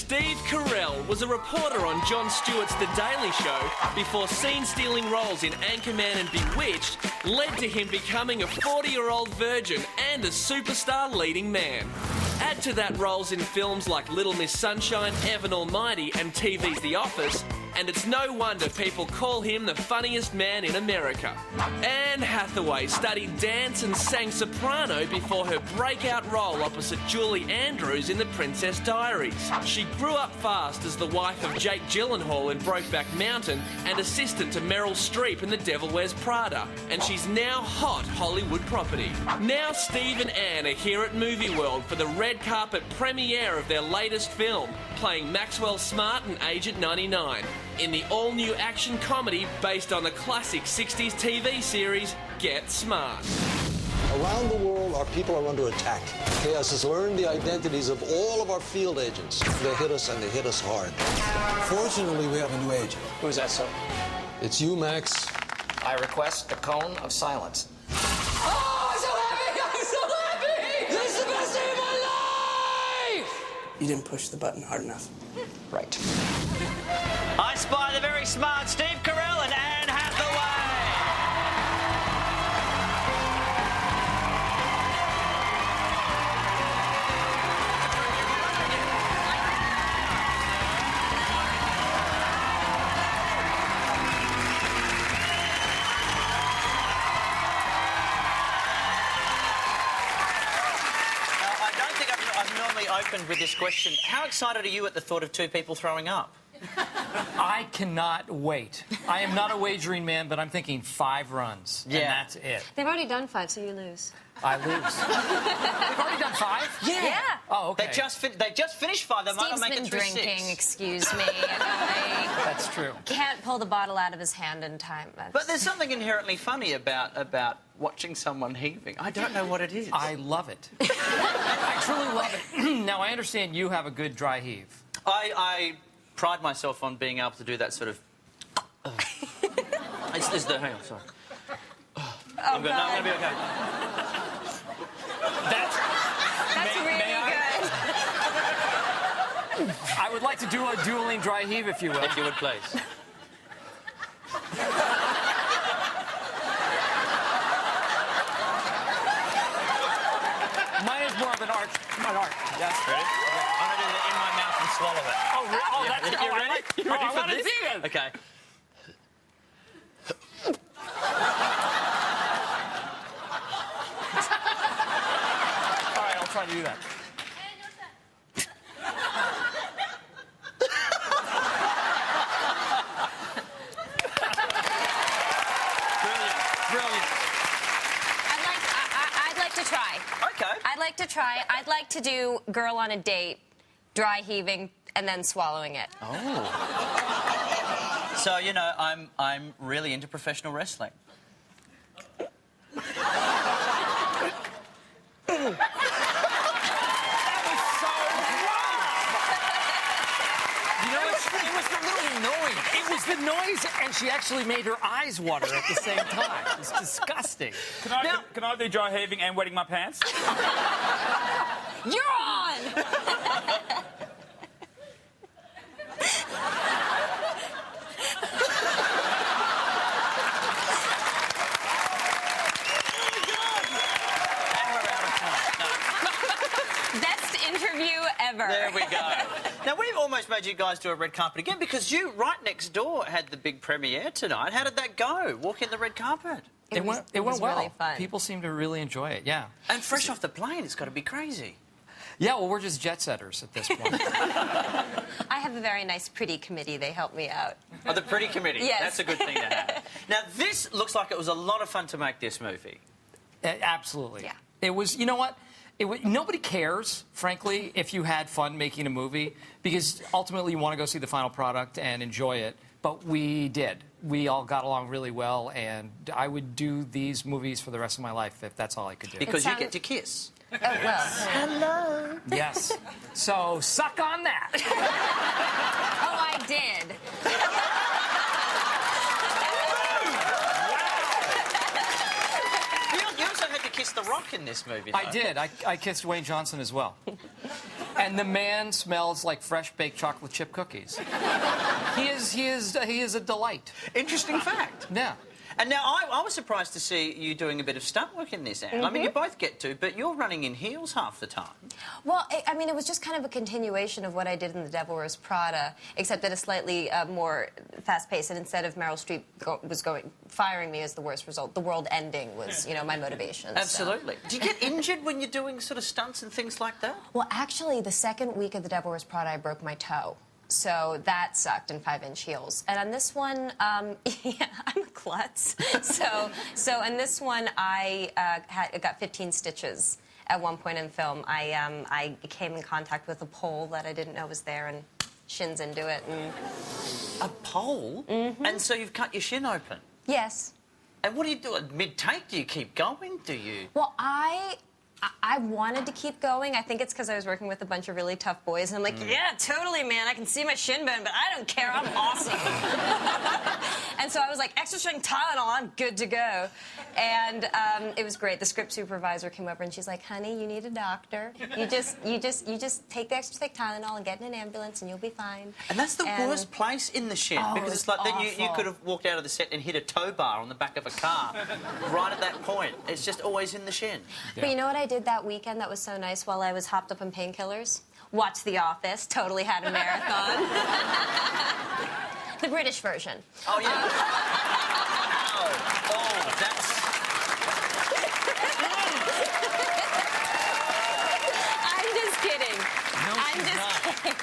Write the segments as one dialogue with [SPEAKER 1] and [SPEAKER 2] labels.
[SPEAKER 1] Steve Carell was a reporter on Jon Stewart's The Daily Show before scene-stealing roles in Anchorman and Bewitched led to him becoming a 40-year-old virgin and a superstar leading man. Add to that roles in films like Little Miss Sunshine, Evan Almighty and TV's The Office, and it's no wonder people call him the funniest man in America. Anne Hathaway studied dance and sang soprano before her breakout role opposite Julie Andrews in The Princess Diaries. She grew up fast as the wife of Jake Gyllenhaal in Brokeback Mountain and assistant to Meryl Streep in The Devil Wears Prada, and she's now hot Hollywood property. Now Steve and Anne are here at Movie World for the red carpet premiere of their latest film, playing Maxwell Smart and Agent 99. In the all-new action comedy based on the classic 60s TV series, Get Smart.
[SPEAKER 2] Around the world, our people are under attack. Chaos has learned the identities of all of our field agents. They hit us, and they hit us hard. Fortunately, we have a new agent.
[SPEAKER 3] Who is that, sir?
[SPEAKER 2] It's you, Max.
[SPEAKER 3] I request the cone of silence.
[SPEAKER 4] Oh, I'm so happy! I'm so happy! This is the best day of my life! You didn't push the button hard enough.
[SPEAKER 3] Right.
[SPEAKER 5] I spy the very smart Steve Carell and Anne Hathaway. Now, I don't think I've normally opened with this question. How excited are you at the thought of two people throwing up?
[SPEAKER 6] I cannot wait. I am not a wagering man, but I'm thinking 5 runs, and that's it.
[SPEAKER 7] They've already done 5, so you lose.
[SPEAKER 6] I lose. They've already done 5?
[SPEAKER 7] Yeah.
[SPEAKER 6] Oh, okay.
[SPEAKER 5] They just finished 5. They might not
[SPEAKER 7] Steve's
[SPEAKER 5] make
[SPEAKER 7] been
[SPEAKER 5] it through
[SPEAKER 7] drinking,
[SPEAKER 5] 6.
[SPEAKER 7] excuse me. I
[SPEAKER 6] That's true.
[SPEAKER 7] can't pull the bottle out of his hand in time.
[SPEAKER 5] But there's something inherently funny about watching someone heaving. I don't know what it is.
[SPEAKER 6] I love it. I truly love it. Now, I understand you have a good dry heave.
[SPEAKER 5] I pride myself on being able to do that sort of... It's the... Hang on, sorry. I'm good. No, I'm going to be okay.
[SPEAKER 7] That's really good.
[SPEAKER 6] I would like to do a dueling dry heave, if you will.
[SPEAKER 5] If you would, please.
[SPEAKER 6] Mine is more of an arch. Yes.
[SPEAKER 5] Ready? Okay. I'm going to do it in my mouth and swallow it.
[SPEAKER 6] Oh, oh, that's...
[SPEAKER 5] You ready? You ready
[SPEAKER 6] I
[SPEAKER 5] for
[SPEAKER 6] want to
[SPEAKER 5] this?
[SPEAKER 6] see it.
[SPEAKER 5] Okay.
[SPEAKER 6] All right, I'll try to do that. Brilliant.
[SPEAKER 7] I'd like to try.
[SPEAKER 5] Okay.
[SPEAKER 7] I'd like to try. I'd like to do girl on a date, dry heaving, and then swallowing it.
[SPEAKER 5] Oh. So, you know, I'm really into professional wrestling.
[SPEAKER 6] It was the noise, and she actually made her eyes water at the same time. It's disgusting.
[SPEAKER 8] Can I do dry heaving and wetting my pants?
[SPEAKER 7] You're on! Best interview ever.
[SPEAKER 5] There we go. Now, we've almost made you guys do a red carpet again because you, right next door, had the big premiere tonight. How did that go? Walking the red carpet?
[SPEAKER 6] It went
[SPEAKER 7] was
[SPEAKER 6] well.
[SPEAKER 7] really fun.
[SPEAKER 6] People seem to really enjoy it, yeah.
[SPEAKER 5] And fresh off the plane, it's got to be crazy.
[SPEAKER 6] Yeah, well, we're just jet setters at this point.
[SPEAKER 7] I have a very nice pretty committee. They help me out.
[SPEAKER 5] Oh, the pretty committee.
[SPEAKER 7] Yes.
[SPEAKER 5] That's a good thing to have. Now, this looks like it was a lot of fun to make this movie.
[SPEAKER 6] Absolutely.
[SPEAKER 7] Yeah.
[SPEAKER 6] It was, you know what? Nobody cares, frankly, if you had fun making a movie, because ultimately you want to go see the final product and enjoy it. But we did. We all got along really well, and I would do these movies for the rest of my life if that's all I could do.
[SPEAKER 5] Because you get to kiss.
[SPEAKER 7] Oh, well.
[SPEAKER 5] Hello.
[SPEAKER 6] Yes. So, suck on that.
[SPEAKER 7] Oh, I did.
[SPEAKER 5] You also had to kiss The Rock in this movie, though.
[SPEAKER 6] I did. I kissed Dwayne Johnson as well. And the man smells like fresh baked chocolate chip cookies. He is a delight.
[SPEAKER 5] Interesting fact.
[SPEAKER 6] Yeah.
[SPEAKER 5] And now, I was surprised to see you doing a bit of stunt work in this, Anne. I mean, you both get to, but you're running in heels half the time.
[SPEAKER 7] Well, I mean, it was just kind of a continuation of what I did in The Devil Wears Prada, except at a slightly more fast pace. And instead of Meryl Streep firing me as the worst result, the world ending was, you know, my motivation.
[SPEAKER 5] Absolutely. Do you get injured when you're doing sort of stunts and things like that?
[SPEAKER 7] Well, actually, the second week of The Devil Wears Prada, I broke my toe. So that sucked in 5-inch heels. And on this one, yeah, I'm a klutz. So on this one, I got 15 stitches at one point in film. I came in contact with a pole that I didn't know was there and shins into it. And...
[SPEAKER 5] A pole? Mm-hmm. And so you've cut your shin open?
[SPEAKER 7] Yes.
[SPEAKER 5] And what do you do at mid-take? Do you keep going? Do you...
[SPEAKER 7] Well, I wanted to keep going. I think it's because I was working with a bunch of really tough boys, and I'm like, yeah, totally, man. I can see my shin bone, but I don't care. I'm awesome. And so I was like, extra strength Tylenol, I'm good to go. And it was great. The script supervisor came over, and she's like, honey, you need a doctor. You just take the extra strength Tylenol and get in an ambulance, and you'll be fine.
[SPEAKER 5] And that's the worst place in the shin,
[SPEAKER 7] Oh,
[SPEAKER 5] because it's like then you
[SPEAKER 7] awful.
[SPEAKER 5] could have walked out of the set and hit a tow bar on the back of a car right at that point. It's just always in the shin.
[SPEAKER 7] But you know what I did that weekend that was so nice while I was hopped up on painkillers? Watched The Office, totally had a marathon. The British version.
[SPEAKER 5] Oh, yeah. Oh, that's...
[SPEAKER 7] I'm just kidding.
[SPEAKER 6] No,
[SPEAKER 7] I'm
[SPEAKER 6] she's
[SPEAKER 7] just
[SPEAKER 6] not.
[SPEAKER 7] kidding.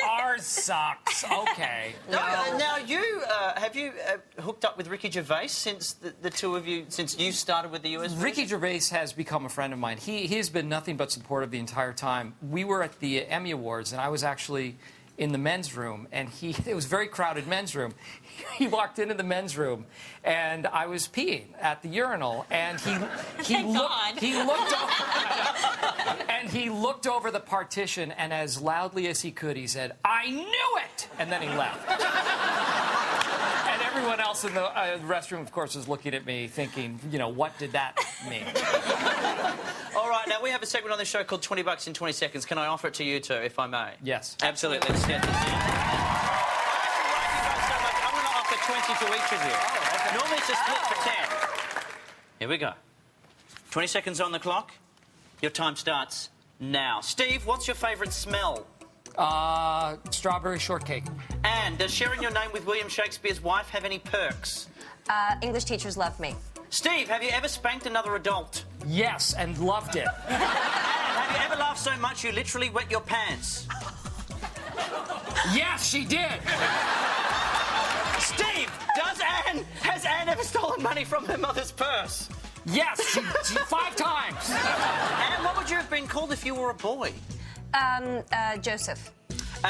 [SPEAKER 6] Ours sucks. Okay.
[SPEAKER 5] Now, you have you hooked up with Ricky Gervais since the two of you, since you started with the US version?
[SPEAKER 6] Ricky Gervais has become a friend of mine. He has been nothing but supportive the entire time. We were at the Emmy Awards, and I was actually in the men's room, and it was a very crowded men's room. He walked into the men's room, and I was peeing at the urinal, and he looked over the partition, and as loudly as he could, he said, "I knew it!" And then he left. And everyone else in the restroom, of course, was looking at me thinking, you know, what did that mean?
[SPEAKER 5] All right, now we have a segment on the show called 20 Bucks in 20 Seconds. Can I offer it to you two, if I may?
[SPEAKER 6] Yes.
[SPEAKER 5] Absolutely. Let's get this in. I'm going to offer 20 to each of you. Oh, okay. Normally it's a split for 10. Here we go. 20 seconds on the clock. Your time starts now. Steve, what's your favourite smell?
[SPEAKER 6] Strawberry shortcake.
[SPEAKER 5] And does sharing your name with William Shakespeare's wife have any perks?
[SPEAKER 7] English teachers love me.
[SPEAKER 5] Steve, have you ever spanked another adult?
[SPEAKER 6] Yes, and loved it.
[SPEAKER 5] And have you ever laughed so much you literally wet your pants?
[SPEAKER 6] Yes, she did.
[SPEAKER 5] Steve, has Anne ever stolen money from her mother's purse?
[SPEAKER 6] Yes, she 5 times.
[SPEAKER 5] Anne, what would you have been called if you were a boy?
[SPEAKER 7] Joseph.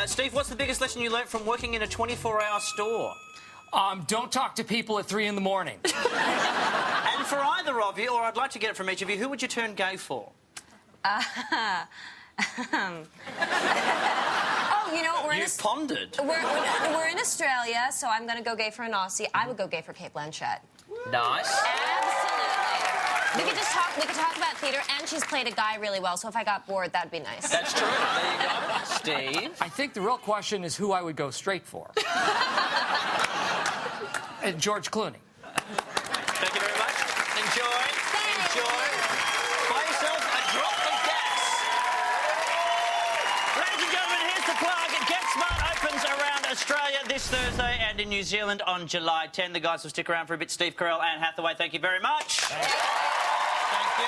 [SPEAKER 5] Steve, what's the biggest lesson you learnt from working in a 24-hour store?
[SPEAKER 6] Don't talk to people at 3 in the morning.
[SPEAKER 5] And for either of you, or I'd like to get it from each of you, who would you turn gay for?
[SPEAKER 7] Oh, you know what?
[SPEAKER 5] You pondered.
[SPEAKER 7] We're in Australia, so I'm going to go gay for an Aussie. I would go gay for Kate Blanchett.
[SPEAKER 5] Nice.
[SPEAKER 7] Absolutely. We could talk about theatre, and she's played a guy really well, so if I got bored, that'd be nice.
[SPEAKER 5] That's true. There you go. Steve?
[SPEAKER 6] I think the real question is who I would go straight for. And George Clooney.
[SPEAKER 5] Thank you very much. Enjoy.
[SPEAKER 7] Thanks.
[SPEAKER 5] Enjoy. Buy yourself a drop of gas. Ladies and gentlemen, here's the plug. Get Smart opens around Australia this Thursday and in New Zealand on July 10. The guys will stick around for a bit. Steve, Carell, Anne Hathaway, thank you very much. Thank you.